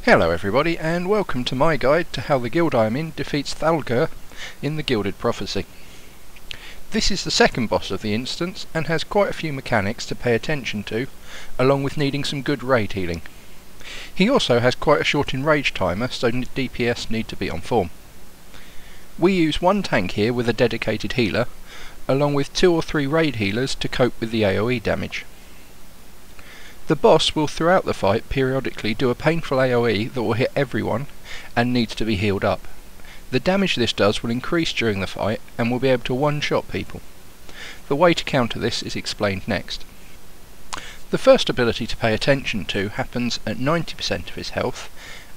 Hello everybody, and welcome to my guide to how the guild I am in defeats Thalguur in the Gilded Prophecy. This is the second boss of the instance and has quite a few mechanics to pay attention to, along with needing some good raid healing. He also has quite a short enrage timer, so DPS need to be on form. We use one tank here with a dedicated healer, along with 2 or 3 raid healers to cope with the AoE damage. The boss will throughout the fight periodically do a painful AoE that will hit everyone and needs to be healed up. The damage this does will increase during the fight and will be able to one-shot people. The way to counter this is explained next. The first ability to pay attention to happens at 90% of his health,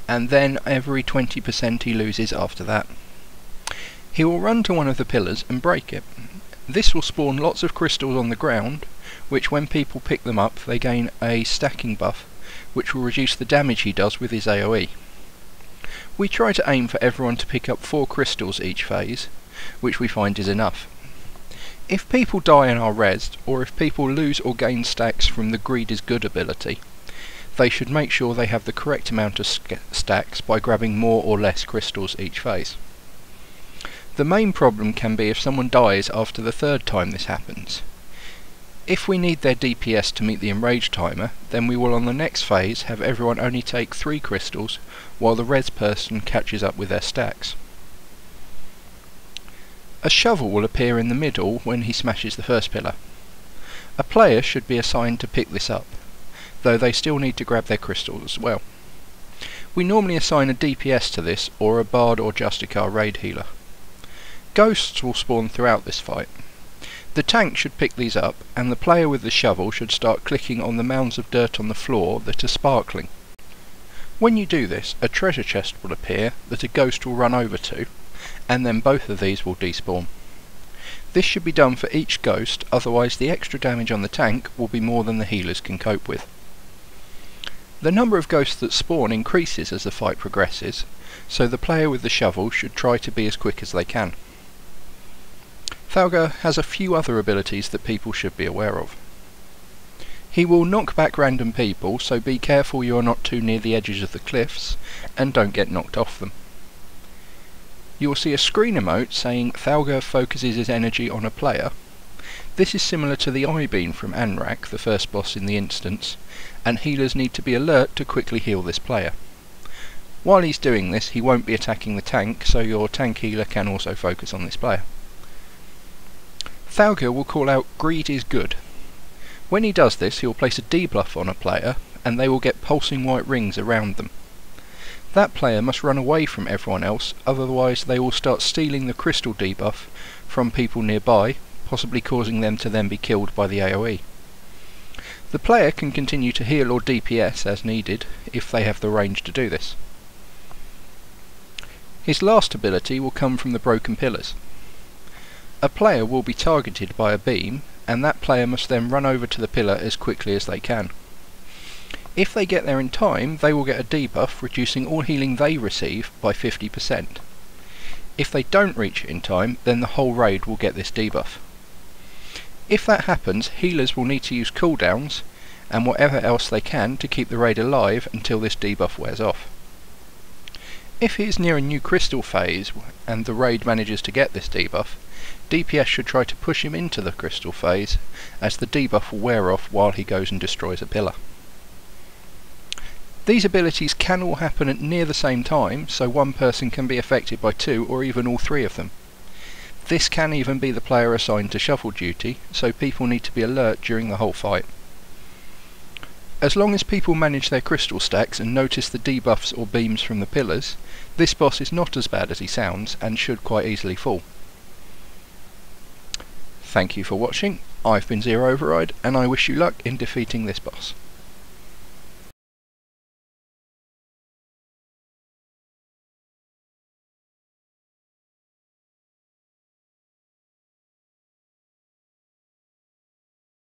and then every 20% he loses after that. He will run to one of the pillars and break it. This will spawn lots of crystals on the ground, which when people pick them up they gain a stacking buff, which will reduce the damage he does with his AoE. We try to aim for everyone to pick up 4 crystals each phase, which we find is enough. If people die and are rezzed, or if people lose or gain stacks from the Greed is Good ability, they should make sure they have the correct amount of stacks by grabbing more or less crystals each phase. The main problem can be if someone dies after the 3rd time this happens. If we need their DPS to meet the enrage timer, then we will on the next phase have everyone only take 3 crystals while the res person catches up with their stacks. A shovel will appear in the middle when he smashes the first pillar. A player should be assigned to pick this up, though they still need to grab their crystals as well. We normally assign a DPS to this, or a bard or Justicar raid healer. Ghosts will spawn throughout this fight. The tank should pick these up, and the player with the shovel should start clicking on the mounds of dirt on the floor that are sparkling. When you do this, a treasure chest will appear that a ghost will run over to, and then both of these will despawn. This should be done for each ghost, otherwise the extra damage on the tank will be more than the healers can cope with. The number of ghosts that spawn increases as the fight progresses, so the player with the shovel should try to be as quick as they can. Thalguur has a few other abilities that people should be aware of. He will knock back random people, so be careful you are not too near the edges of the cliffs and don't get knocked off them. You will see a screen emote saying Thalguur focuses his energy on a player. This is similar to the eye beam from Anrak, the first boss in the instance, and healers need to be alert to quickly heal this player. While he's doing this, he won't be attacking the tank, so your tank healer can also focus on this player. Thalguur will call out Greed is Good. When he does this, he will place a debuff on a player, and they will get pulsing white rings around them. That player must run away from everyone else, otherwise they will start stealing the crystal debuff from people nearby, possibly causing them to then be killed by the AoE. The player can continue to heal or DPS as needed, if they have the range to do this. His last ability will come from the broken pillars. A player will be targeted by a beam, and that player must then run over to the pillar as quickly as they can. If they get there in time, they will get a debuff, reducing all healing they receive by 50%. If they don't reach it in time, then the whole raid will get this debuff. If that happens, healers will need to use cooldowns, and whatever else they can to keep the raid alive until this debuff wears off. If he is near a new crystal phase, and the raid manages to get this debuff, DPS should try to push him into the crystal phase, as the debuff will wear off while he goes and destroys a pillar. These abilities can all happen at near the same time, so one person can be affected by 2 or even all 3 of them. This can even be the player assigned to shovel duty, so people need to be alert during the whole fight. As long as people manage their crystal stacks and notice the debuffs or beams from the pillars, this boss is not as bad as he sounds and should quite easily fall. Thank you for watching. I've been Zero Override, and I wish you luck in defeating this boss.